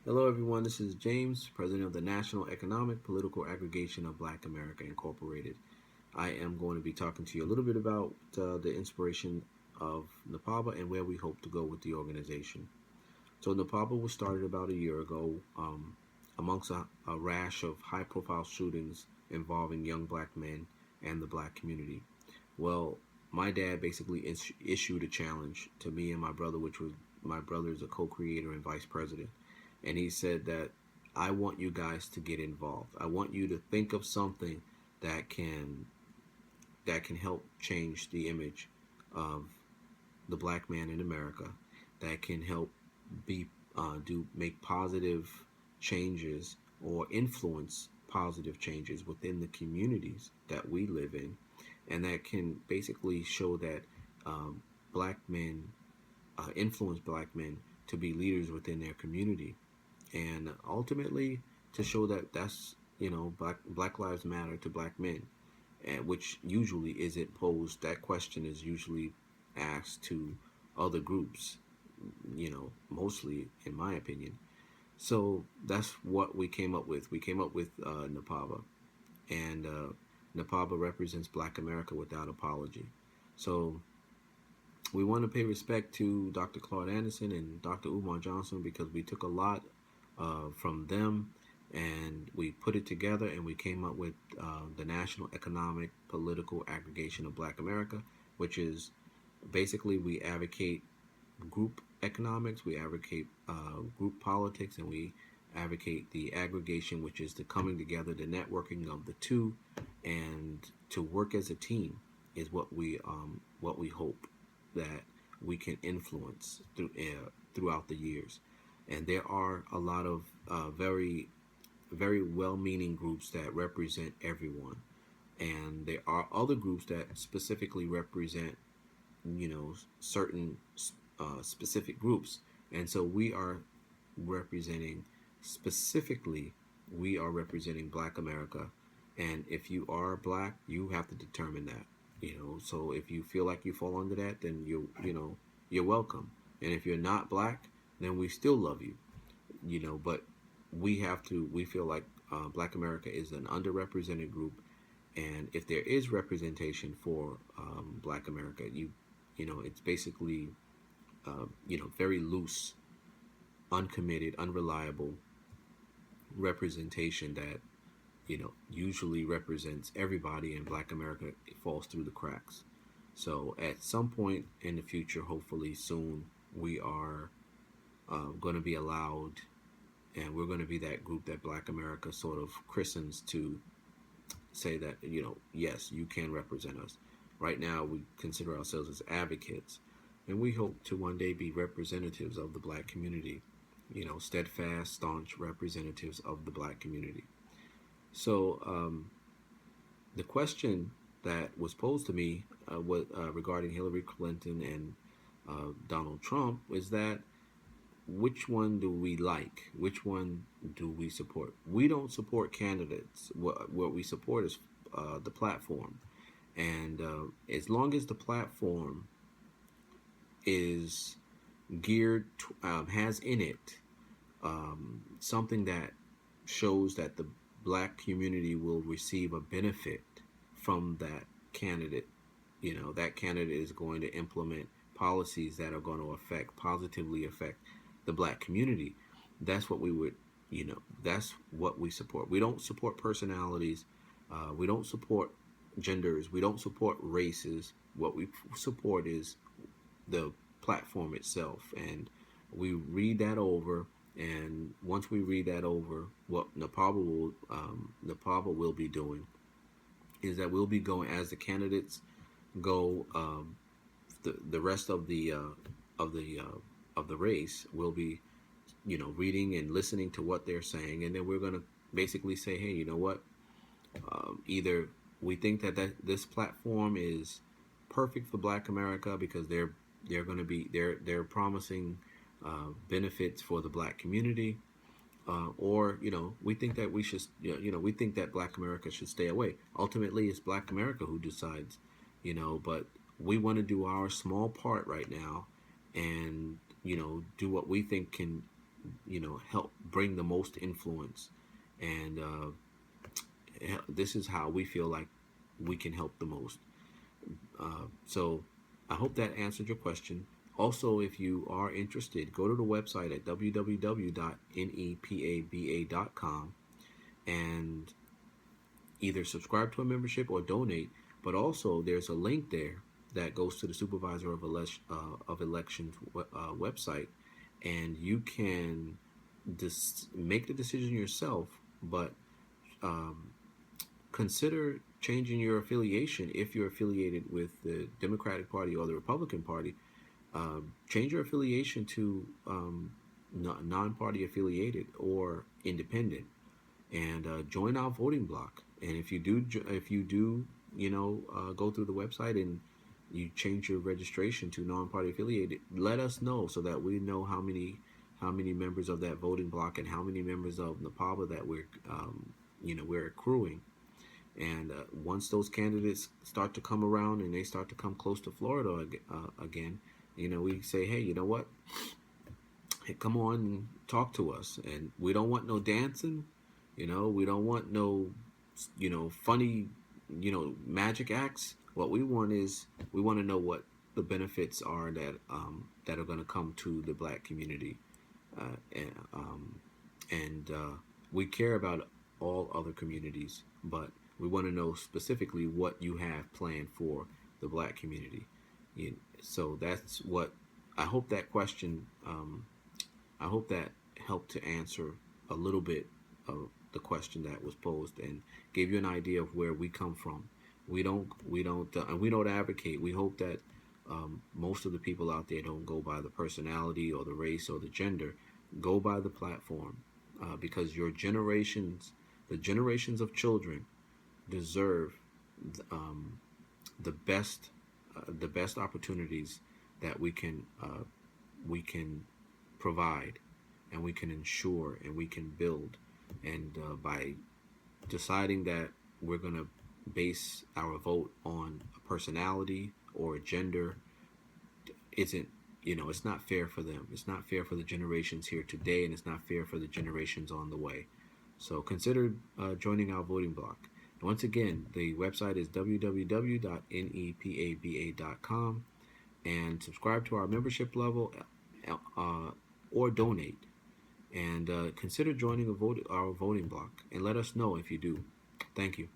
Hello, everyone. This is James, President of the National Economic Political Aggregation of Black America Incorporated. I am going to be talking to you a little bit about the inspiration of NEPABA and where we hope to go with the organization. So, NEPABA was started about a year ago amongst a rash of high profile shootings involving young black men and the black community. Well, my dad basically issued a challenge to me and my brother, which was my brother is a co creator and vice president. And he said that I want you guys to get involved. I want you to think of something that can help change the image of the black man in America, that can help be make positive changes or influence positive changes within the communities that we live in, and that can basically show that black men influence black men to be leaders within their community, and ultimately to show that that's black lives matter to black men, and which usually isn't posed. That question is usually asked to other groups, mostly in my opinion. So that's what we came up with. We came up with NEPABA, and NEPABA represents Black America without apology. So we want to pay respect to Dr. Claude Anderson and Dr. Umar Johnson, because we took a lot from them and we put it together, and we came up with the National Economic Political Aggregation of Black America, which is basically we advocate group economics, we advocate group politics, and we advocate the aggregation, which is the coming together, the networking of the two, and to work as a team is what we hope that we can influence throughout the years. And there are a lot of very very well-meaning groups that represent everyone, and there are other groups that specifically represent certain specific groups. And so we are representing specifically, we are representing Black America. And if you are Black, you have to determine that. So if you feel like you fall under that, then you're welcome. And if you're not Black, then we still love you. But we feel like Black America is an underrepresented group, and if there is representation for Black America, it's basically very loose, uncommitted, unreliable representation that usually represents everybody, and Black America falls through the cracks. So at some point in the future, hopefully soon, we are going to be allowed, and we're going to be that group that Black America sort of christens to say that, yes, you can represent us. Right now, we consider ourselves as advocates, and we hope to one day be representatives of the Black community, steadfast, staunch representatives of the Black community. So the question that was posed to me regarding Hillary Clinton and Donald Trump is that, which one do we like? Which one do we support? We don't support candidates. What we support is the platform. And as long as the platform is geared, has in it something that shows that the Black community will receive a benefit from that candidate, that candidate is going to implement policies that are going to positively affect the Black community. That's what we would, that's what we support. We don't support personalities. We don't support genders. We don't support races. What we support is the platform itself. And we read that over. And once we read that over, what NEPABA will be doing is that we'll be going, as the candidates go, the rest of the race will be, reading and listening to what they're saying, and then we're going to basically say, hey, you know what? Either we think that this platform is perfect for Black America because they're going to be they're promising benefits for the Black community, or we think that we should we think that Black America should stay away. Ultimately, it's Black America who decides, but we want to do our small part right now, and do what we think can help bring the most influence. And this is how we feel like we can help the most. So I hope that answered your question. Also, if you are interested, go to the website at www.nepaba.com and either subscribe to a membership or donate. But also, there's a link there that goes to the Supervisor of Elections website, and you can make the decision yourself. But um, consider changing your affiliation if you're affiliated with the Democratic Party or the Republican Party. Change your affiliation to non-party affiliated or independent, and join our voting block. And if you do, go through the website and you change your registration to non-party affiliated, let us know so that we know how many members of that voting block and how many members of NEPABA that we're accruing. And once those candidates start to come around and they start to come close to Florida again, we say, hey, you know what? Hey, come on and talk to us. And we don't want no dancing. We don't want no, funny, magic acts. What we want is we want to know what the benefits are that are going to come to the black community, and we care about all other communities, but we want to know specifically what you have planned for the black community. So that's what I hope that question. I hope that helped to answer a little bit of the question that was posed and gave you an idea of where we come from. And we don't advocate. We hope that most of the people out there don't go by the personality or the race or the gender, go by the platform, because the generations of children deserve um, the best opportunities that we can provide, and we can ensure, and we can build. And by deciding that we're going to base our vote on a personality or a gender, isn't it's not fair for them. It's not fair for the generations here today, and it's not fair for the generations on the way. So consider joining our voting block. And once again, the website is www.nepaba.com, and subscribe to our membership level, or donate. And consider joining our voting block, and let us know if you do. Thank you.